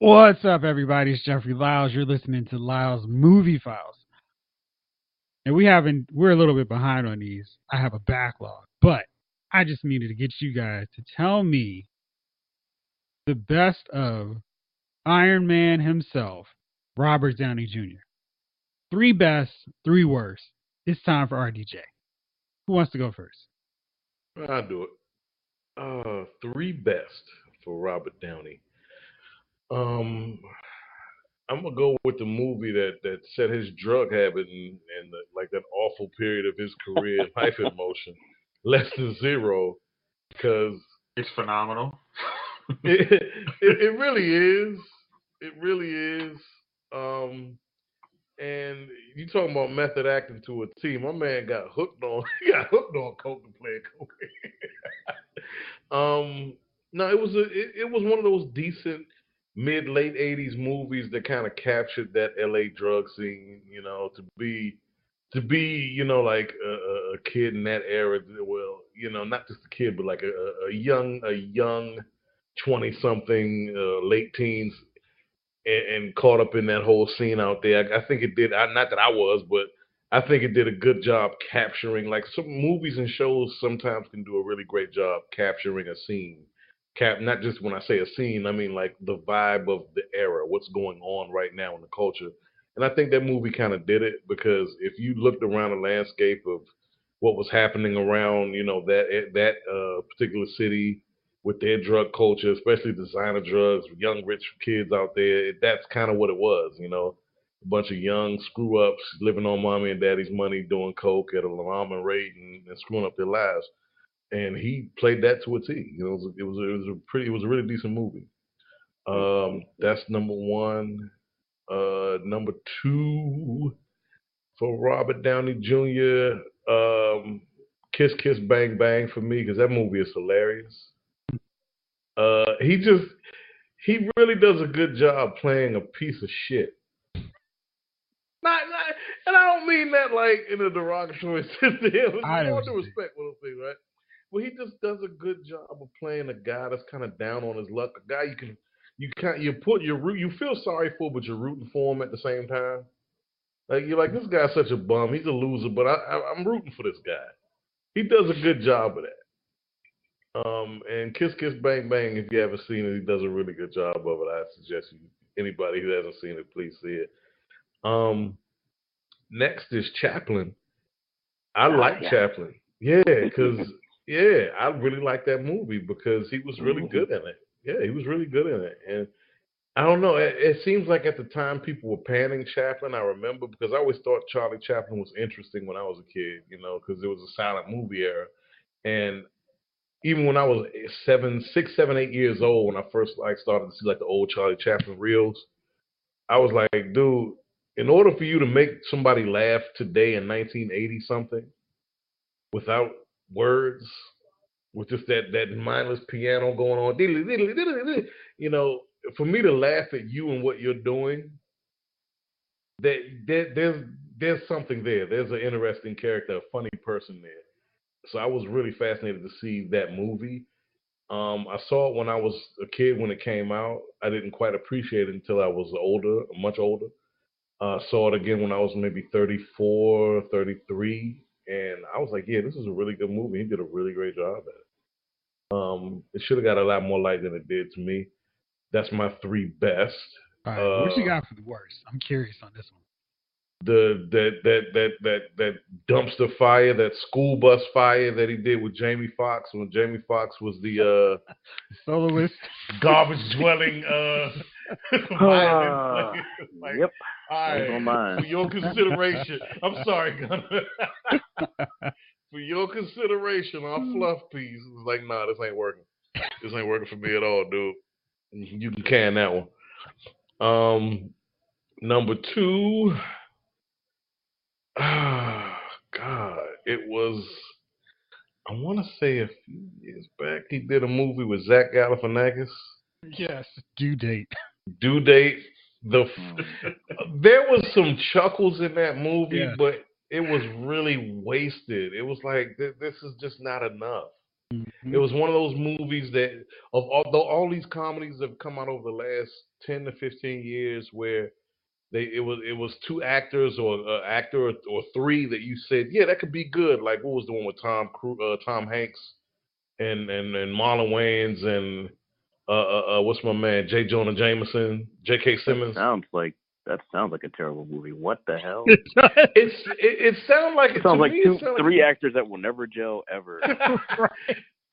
What's up, everybody? It's Jeffrey Lyles. You're listening to Lyles Movie Files. And we're a little bit behind on these. I have a backlog, but I just needed to get you guys to tell me the best of Iron Man himself, Robert Downey Jr. Three best, three worst. It's time for RDJ. Who wants to go first? I'll do it. Three best for Robert Downey. Um, I'm gonna go with the movie that set his drug habit and like that awful period of his career, Life in Motion, Less Than Zero, because It's phenomenal. it really is. It really is. Um, and you talking about method acting to a T. My man got hooked on he got hooked on coke and playing cocaine. No, it was one of those decent mid late '80s movies that kind of captured that LA drug scene. To be like a kid in that era. Well, not just a kid, but like a young 20 something, late teens, and caught up in that whole scene out there. I think it did. Not that I was, but I think it did a good job capturing. Like some movies and shows sometimes can do a really great job capturing a scene. Not just when I say a scene, I mean like the vibe of the era, what's going on right now in the culture. And I think that movie kind of did it because if you looked around the landscape of what was happening around, that particular city with their drug culture, especially designer drugs, young rich kids out there. That's kind of what it was, a bunch of young screw ups living on mommy and daddy's money, doing coke at an alarming rate and screwing up their lives. And he played that to a T. It was a really decent movie. That's number one. Number two for Robert Downey Jr. Kiss Kiss Bang Bang for me because that movie is hilarious. He really does a good job playing a piece of shit. Not, and I don't mean that like in a derogatory sense to him. I With know all what due you think. respect, what I'm saying, right? Well, he just does a good job of playing a guy that's kind of down on his luck. A guy you feel sorry for, but you're rooting for him at the same time. Like you're like this guy's such a bum. He's a loser, but I'm rooting for this guy. He does a good job of that. And Kiss Kiss Bang Bang, if you haven't seen it, he does a really good job of it. I suggest anybody who hasn't seen it, please see it. Um, Next is Chaplin. I like Yeah. Chaplin. Yeah, because yeah, I really like that movie because he was really good in it. Yeah, he was really good in it, and I don't know. It seems like at the time people were panning Chaplin. I remember because I always thought Charlie Chaplin was interesting when I was a kid. Because it was a silent movie era, and even when I was 6, 7, 8 years old, when I first like started to see like the old Charlie Chaplin reels, I was like, dude, in order for you to make somebody laugh today in 1980 something without words, with just that mindless piano going on, you know, for me to laugh at you and what you're doing, that there's something there. There's an interesting character, a funny person there. So I was really fascinated to see that movie. I saw it when I was a kid when it came out. I didn't quite appreciate it until I was older, much older. Saw it again when I was maybe 34, 33, and I was like, yeah, this is a really good movie. He did a really great job at it. It should have got a lot more light than it did to me. That's my three best. All right, what you Uh, got for the worst? I'm curious on this one. the that dumpster fire, that school bus fire that he did with Jamie Foxx when Jamie Foxx was the Soloist. garbage dwelling violin Uh, player. Like, yep. all That was right, on for mine. your consideration, I'm sorry, Gunner. For your consideration, our fluff piece was like, nah, this ain't working. This ain't working for me at all, dude. You can can that one. Number two, God, it was. I want to say a few years back, he did a movie with Zach Galifianakis. Yes, due date. Due date. Hmm. There was some chuckles in that movie, Yes. but it was really wasted. It was like this is just not enough. It Hmm. was one of those movies that, although all these comedies have come out over the last 10 to 15 years where it was two actors or actor or three that you said, yeah, that could be good. Like what was the one with Tom Hanks and Marlon Wayans and what's my man J. Jonah Jameson, J.K. Simmons. That sounds like a terrible movie. What the hell? It sounds like it sounds like three actors that will never gel ever. Right.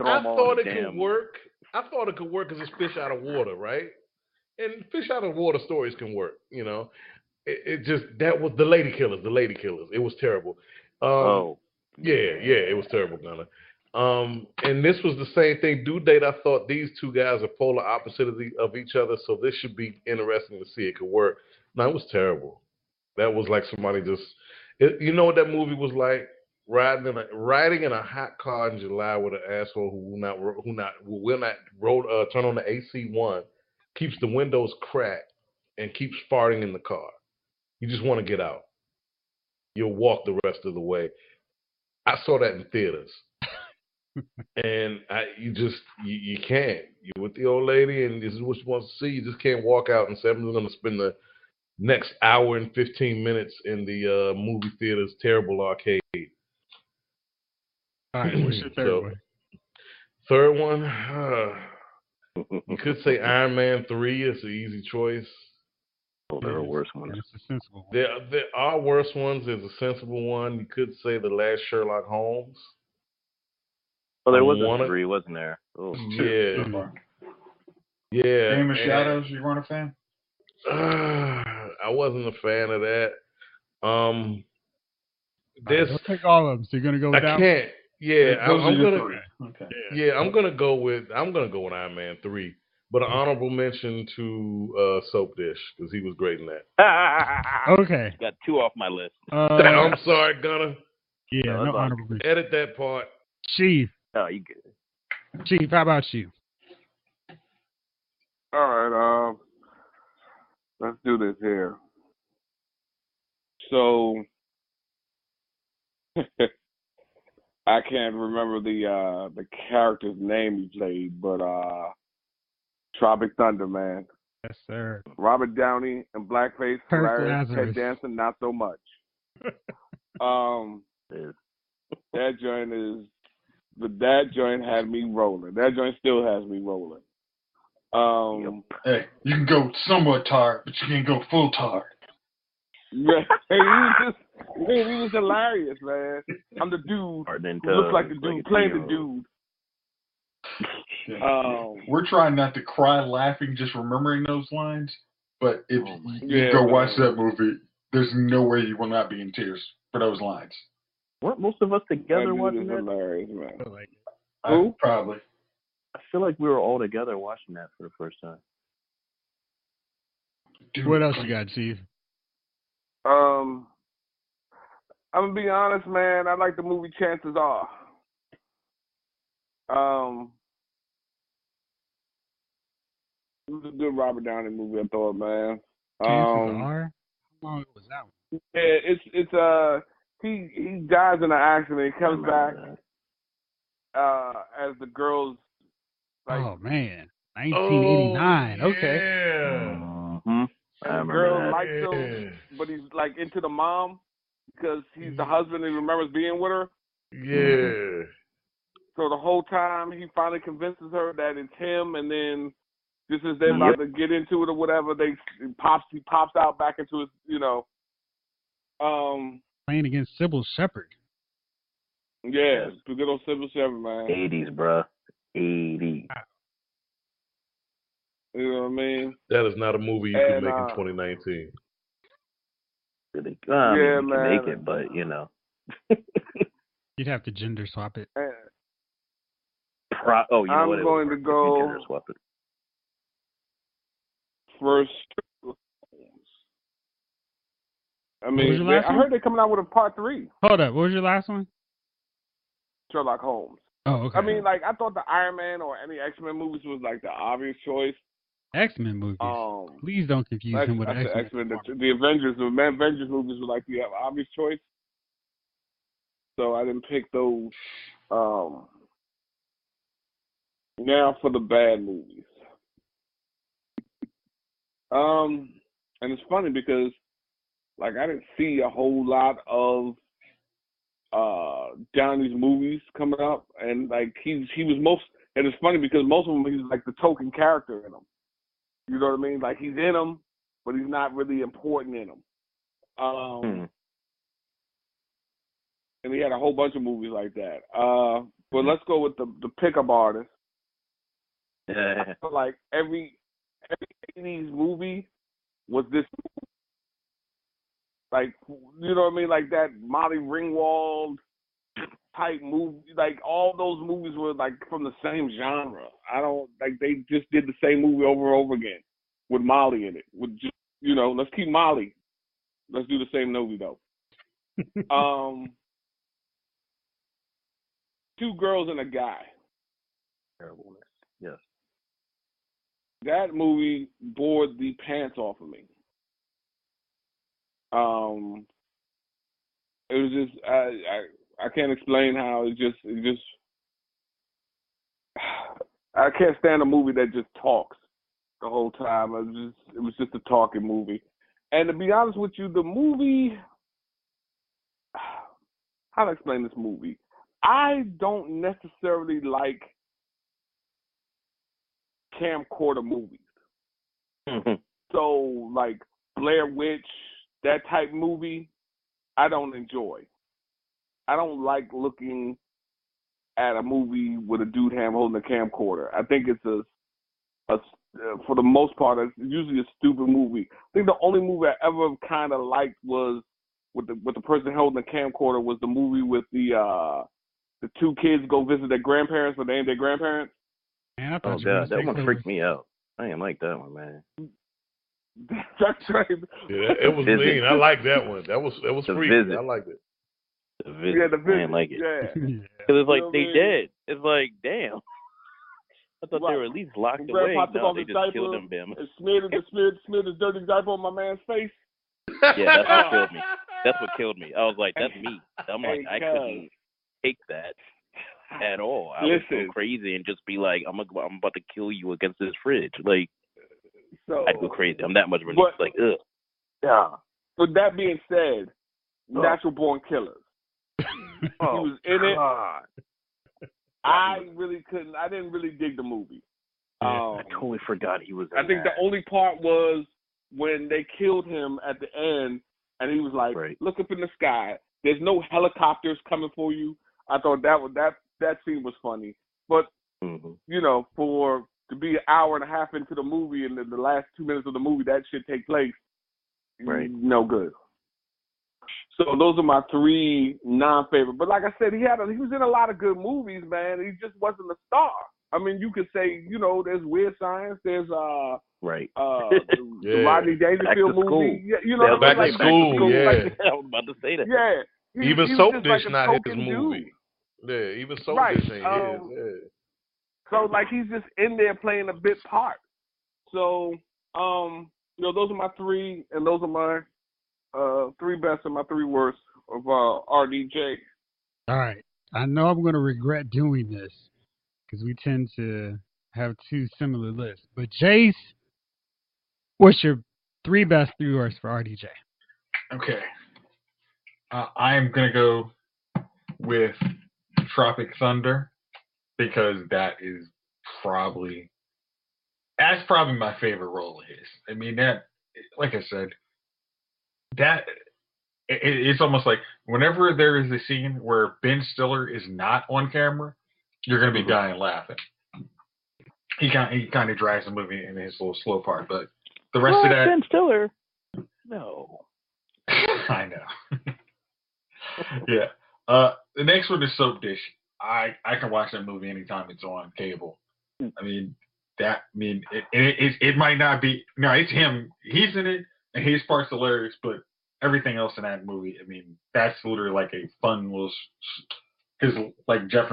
I thought it could work. I thought it could work because it's fish out of water, right? And fish out of water stories can work, you know. It just that was the Lady Killers. The Lady Killers. It was terrible. Yeah, it was terrible, Gunner. And this was the same thing. Due date. I thought these two guys are polar opposite of each other, so this should be interesting to see. It could work. No, it was terrible. That was like somebody just. You know what that movie was like? Riding in a hot car in July with an asshole who will not turn on the AC one, keeps the windows cracked, and keeps farting in the car. You just want to get out. You'll walk the rest of the way. I saw that in theaters, and you can't. You're with the old lady, and this is what she wants to see. You just can't walk out and say, I'm going to spend the next hour and 15 minutes in the movie theater's terrible arcade. All right, what's your third one? Third one, you could say Iron Man 3 is an easy choice. Oh, there are worse ones. It's a sensible one. There are worse ones. There's a sensible one. You could say The Last Sherlock Holmes. Oh, there was a 3, wasn't there? Oh. Yeah. Yeah. Game of Shadows, you weren't a fan? I wasn't a fan of that. I'll take all of them. So you're gonna go with that? I can't. Yeah, I'm gonna. Okay. Yeah, I'm gonna go with Iron Man 3, but an honorable mention to Soap Dish because he was great in that. Okay. Got 2 off my list. I'm sorry, Gunner. Yeah, no honorable mention. Edit that part. Chief. Oh, you good? Chief, how about you? All right, let's do this here. So I can't remember the character's name he played, but Tropic Thunder, man. Yes, sir. Robert Downey and blackface, hilarious. Ted Danson, not so much. That joint had me rolling. That joint still has me rolling. Hey, you can go somewhat tired, but you can't go full tired. He was hilarious, man. I'm the dude who looks like the dude playing the dude. We're trying not to cry laughing just remembering those lines, but if you go watch that movie, there's no way you will not be in tears for those lines. Weren't most of us together watching that? Hilarious, man. Who? Probably. I feel like we were all together watching that for the first time. Dude, what else you got, Chief? I'm gonna be honest, man. I like the movie Chances Are. It was a good Robert Downey movie, I thought, man. Chances Are? How long was that one? Yeah, he dies in an accident. He comes back as the girl's. Like, oh man, 1989. Okay. Mm-hmm. And the girl likes him, but he's like into the mom because he's the husband and he remembers being with her. Yeah. So the whole time he finally convinces her that it's him, and then just as they're about to get into it or whatever, he pops out back into his, playing against Sybil Shepherd. Yeah, good old Sybil Shepherd, man. 80s, bruh. 80s. You know what I mean? That is not a movie you can make in 2019. You can make it, but You'd have to gender swap it. I'm going to go gender swap it. First. I mean, I heard they're coming out with a part 3. Hold up, what was your last one? Sherlock Holmes. Oh, okay. I mean, like, I thought the Iron Man or any X-Men movies was like the obvious choice. X-Men movies. Please don't confuse him with X-Men. The Avengers movies were like the obvious choice. So I didn't pick those. Now for the bad movies. And it's funny because, like, I didn't see a whole lot of Downey's movies coming up, and like he was most. And it's funny because most of them he's like the token character in them. You know what I mean? Like he's in them, but he's not really important in them. And he had a whole bunch of movies like that. But let's go with the pickup artist. Yeah. I feel like every 80s movie was this, like, you know what I mean? Like that Molly Ringwald type movie. Like all those movies were like from the same genre. They just did the same movie over and over again with Molly in it. With just, let's keep Molly. Let's do the same movie though. Two Girls and a Guy. Terribleness. Yes. That movie bored the pants off of me. It was just I can't explain how it just I can't stand a movie that just talks the whole time. It was just a talking movie. And to be honest with you, the movie, how to explain this movie? I don't necessarily like camcorder movies. Mm-hmm. So, like Blair Witch, that type movie, I don't enjoy. I don't like looking at a movie with a dude hand holding a camcorder. I think it's for the most part, it's usually a stupid movie. I think the only movie I ever kind of liked was with the person holding the camcorder was the movie with the two kids go visit their grandparents, but they ain't their grandparents. Man, Oh god, that one freaked me out. I didn't like that one, man. That's right. Yeah, it was mean. I like that one. That was freaky. Visit. I liked it. The visit. Yeah, the visit. I didn't like it. Yeah. Because it's like they dead. It's like, damn. I thought they were at least locked away. Grandpa took No, off they his just diaper killed him, Bim. and smeared his dirty diaper on my man's face. Yeah, that's what killed me. That's what killed me. I was like, that's me. I'm like, I couldn't take that at all. I would go crazy and just be like, I'm about to kill you against this fridge. Like, so, I'd go crazy. I'm that much of a like, ugh. Yeah. But that being said, Natural Born Killers. He was in it. I didn't really dig the movie. I totally forgot he was in I think that. the only part was when they killed him at the end, and he was like, look up in the sky. There's no helicopters coming for you. I thought that scene was funny. But, to be an hour and a half into the movie and the last 2 minutes of the movie, that should take place. Right. No good. So those are my three non-favorite. But like I said, he was in a lot of good movies, man. He just wasn't a star. I mean, you could say, there's Weird Science, there's the Rodney Dangerfield movie. Yeah, Back to School. Yeah, I was about to say that. Yeah, even Soap Dish not his dude. movie. Yeah, even Soap Dish ain't his. Yeah. So like he's just in there playing a bit part. So those are my three, and those are my three best and my three worst of RDJ. All right, I know I'm going to regret doing this because we tend to have two similar lists. But Jace, what's your three best, three worst for RDJ? Okay, I'm going to go with Tropic Thunder because that's probably my favorite role of his. I mean, that, like I said, that it's almost like whenever there is a scene where Ben Stiller is not on camera, you're going to be dying laughing. He kind of drags the movie in his little slow part, but the rest of that, Ben Stiller, no, I know. Yeah. The next one is Soap Dish. I can watch that movie anytime it's on cable. I mean, it might not be. No, it's him. He's in it, and his part's hilarious. But everything else in that movie, I mean, that's literally like a fun little. Because, like Jeff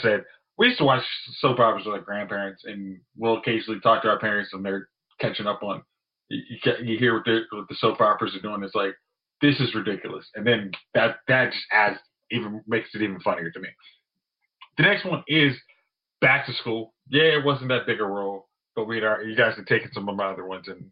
said, we used to watch soap operas with our grandparents, and we'll occasionally talk to our parents, and they're catching up on. You hear what the soap operas are doing. It's like, this is ridiculous, and then that just makes it even funnier to me. The next one is Back to School. Yeah, it wasn't that big a role, but you guys had taken some of my other ones, and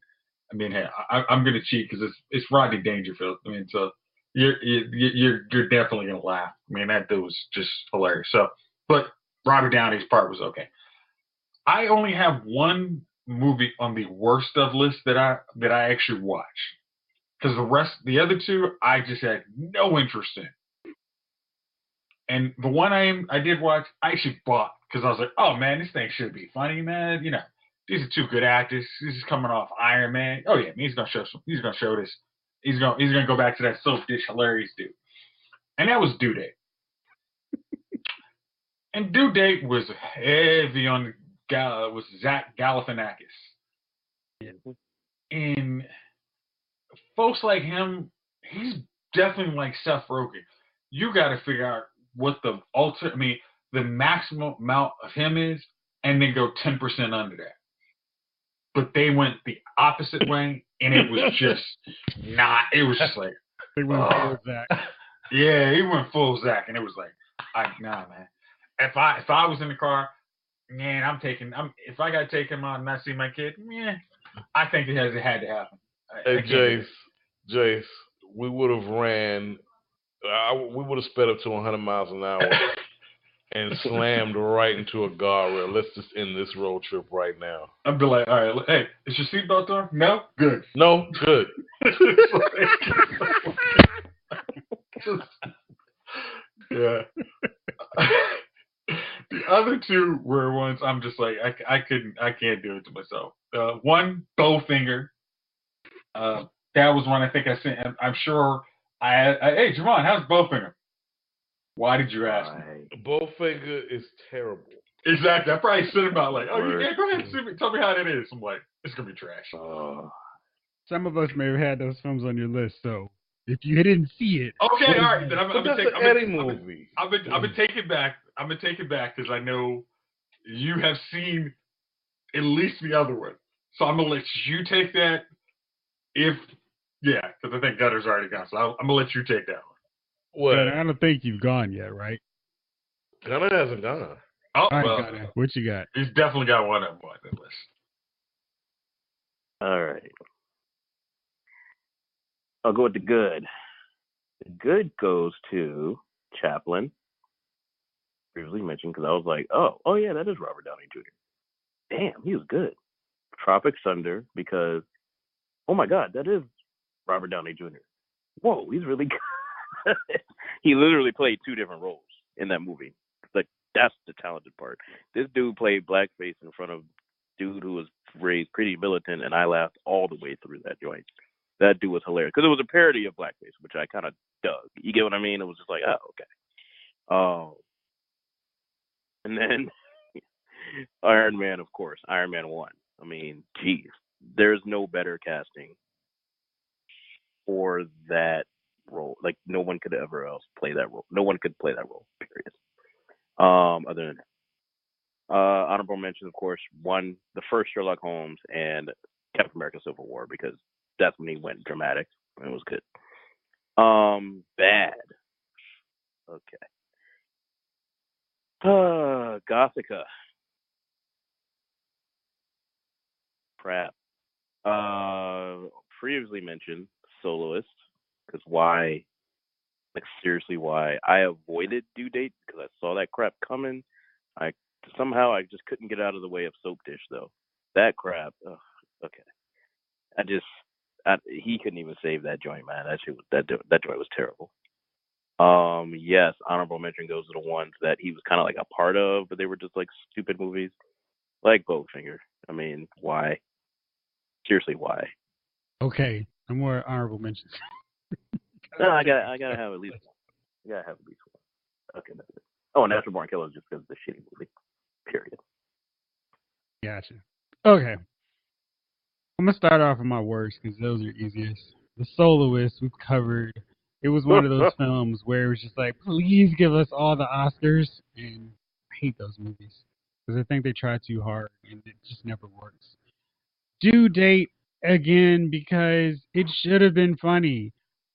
I mean, hey, I'm gonna cheat because it's Rodney Dangerfield. I mean, so you're definitely gonna laugh. I mean, that dude was just hilarious. So, but Robert Downey's part was okay. I only have one movie on the worst of list that I actually watched because the other two, I just had no interest in. And the one I did watch, I actually bought because I was like, oh man, this thing should be funny, man. You know, these are two good actors. This is coming off Iron Man. Oh yeah, he's gonna show this. He's gonna go back to that soap dish hilarious dude. And that was Due Date. And Due Date was heavy on was Zach Galifianakis. Yeah. And folks like him, he's definitely like Seth Rogen. You got to figure out what the the maximum amount of him is, and then go 10% under that. But they went the opposite way, and it was just not. It was just like they went full Zach. Yeah, he went full Zach, and it was like, nah, man. If I was in the car, man, if I got to take him out and not see my kid, yeah, I think it had to happen. Hey, Jace, we would have ran. We would have sped up to 100 miles an hour and slammed right into a guardrail. Let's just end this road trip right now. I'd be like, all right, hey, is your seatbelt on? No? Good. No? Good. Yeah. The other two were ones I'm just like, I can't do it to myself. One, Bowfinger. That was one I think I sent. I'm sure hey, Javon, how's Bowfinger? Why did you ask me? Bowfinger is terrible. Exactly. I probably sent him out like, oh, yeah, go ahead and tell me how that is. I'm like, it's going to be trash. Some of us may have had those films on your list, so if you didn't see it. Okay, all right. Then I'm going to take an movie. I'm going to take it back. I'm going to take it back because I know you have seen at least the other one. So I'm going to let you take that because I think Gutter's already gone. So I'm going to let you take that one. What? I don't think you've gone yet, right? Gunner hasn't gone. Oh, right, well, what you got? He's definitely got one of them on the list. All right. I'll go with the good. The good goes to Chaplin. Previously mentioned because I was like, oh yeah, that is Robert Downey Jr. Damn, he was good. Tropic Thunder because, oh my God, that is Robert Downey Jr. Whoa, he's really good. He literally played two different roles in that movie. Like, that's the talented part. This dude played blackface in front of dude who was raised pretty militant, and I laughed all the way through that joint. That dude was hilarious because it was a parody of blackface, which I kind of dug. You get what I mean? It was just like, oh, okay. And then Iron Man, of course, Iron Man 1. I mean, geez, there's no better casting for that role. Like, no one could ever else play that role. No one could play that role, period. Other than that. Honorable mention, of course, one, the first Sherlock Holmes and Captain America Civil War, because that's when he went dramatic. It was good. Bad. Okay. Gothica. Crap. Previously mentioned Soloist, because why? Like, seriously, why? I avoided Due Date because I saw that crap coming. I just couldn't get out of the way of Soap Dish, though. That crap. Okay. He couldn't even save that joint, man. That joint was terrible. Yes, honorable mention goes to the ones that he was kind of like a part of, but they were just like stupid movies, like Bowfinger. I mean, why? Seriously, why? Okay, no more honorable mentions. No, I gotta have at least one. Okay, that's it. Oh, Natural Born Killers just because it's a shitty movie. Period. Gotcha. Okay. I'm going to start off with my worst because those are easiest. The Soloist we've covered. It was one of those films where it was just like, please give us all the Oscars. And I hate those movies because I think they try too hard and it just never works. Due Date, again, because it should have been funny.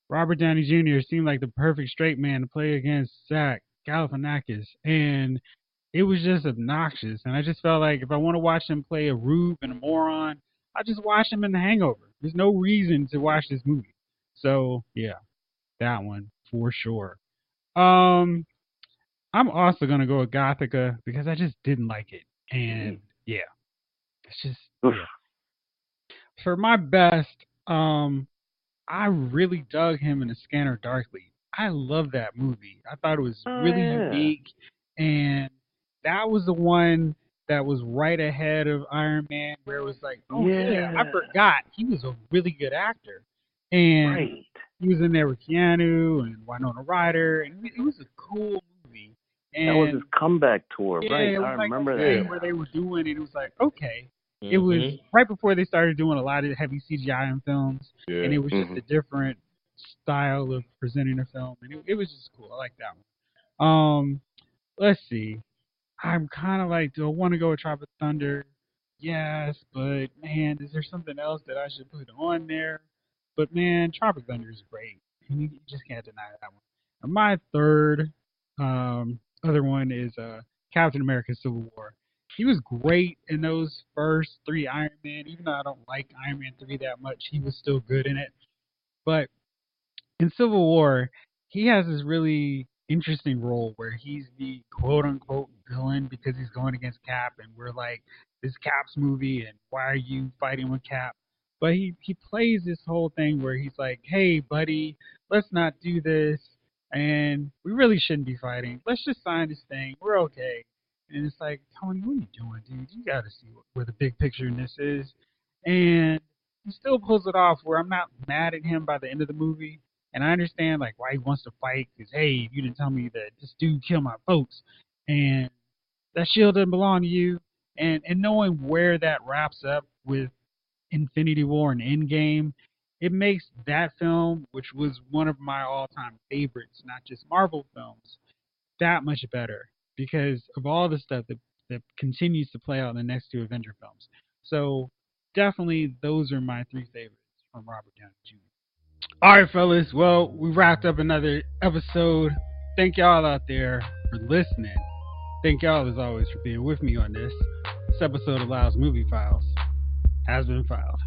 Robert Downey Jr. seemed like the perfect straight man to play against Zach Galifianakis. And it was just obnoxious. And I just felt like if I want to watch him play a rube and a moron, I just watched him in The Hangover. There's no reason to watch this movie. So yeah, that one for sure. I'm also gonna go with Gothica because I just didn't like it, and yeah, it's just yeah. For my best, I really dug him in A Scanner Darkly. I love that movie. I thought it was really unique, and that was the one that was right ahead of Iron Man, where it was like, oh yeah, I forgot he was a really good actor, and he was in there with Keanu and Winona Ryder, and it was a cool movie. And that was his comeback tour, yeah, right? It was I like remember that that. where they were doing it. It was like, okay. It was right before they started doing a lot of heavy CGI in films, and it was just a different style of presenting a film, and it was just cool. I like that one. Let's see. I'm kind of like, do I want to go with Tropic Thunder? Yes, but man, is there something else that I should put on there? But man, Tropic Thunder is great. You just can't deny that one. And my third other one is Captain America: Civil War. He was great in those first three Iron Man. Even though I don't like Iron Man 3 that much, he was still good in it. But in Civil War, he has this really interesting role where he's the quote unquote villain because he's going against Cap, and we're like, this Cap's movie, and why are you fighting with Cap? But he plays this whole thing where he's like, hey, buddy, let's not do this, and we really shouldn't be fighting. Let's just sign this thing. We're okay. And it's like, Tony, what are you doing, dude? You got to see where the big picture in this is. And he still pulls it off where I'm not mad at him by the end of the movie. And I understand like why he wants to fight because hey, you didn't tell me that this dude killed my folks, and that shield doesn't belong to you. And knowing where that wraps up with Infinity War and Endgame, it makes that film, which was one of my all-time favorites, not just Marvel films, that much better because of all the stuff that continues to play out in the next two Avenger films. So definitely those are my three favorites from Robert Downey Jr. All right, fellas. Well, we wrapped up another episode. Thank y'all out there for listening. Thank y'all, as always, for being with me on this. This episode of Lyle's Movie Files has been filed.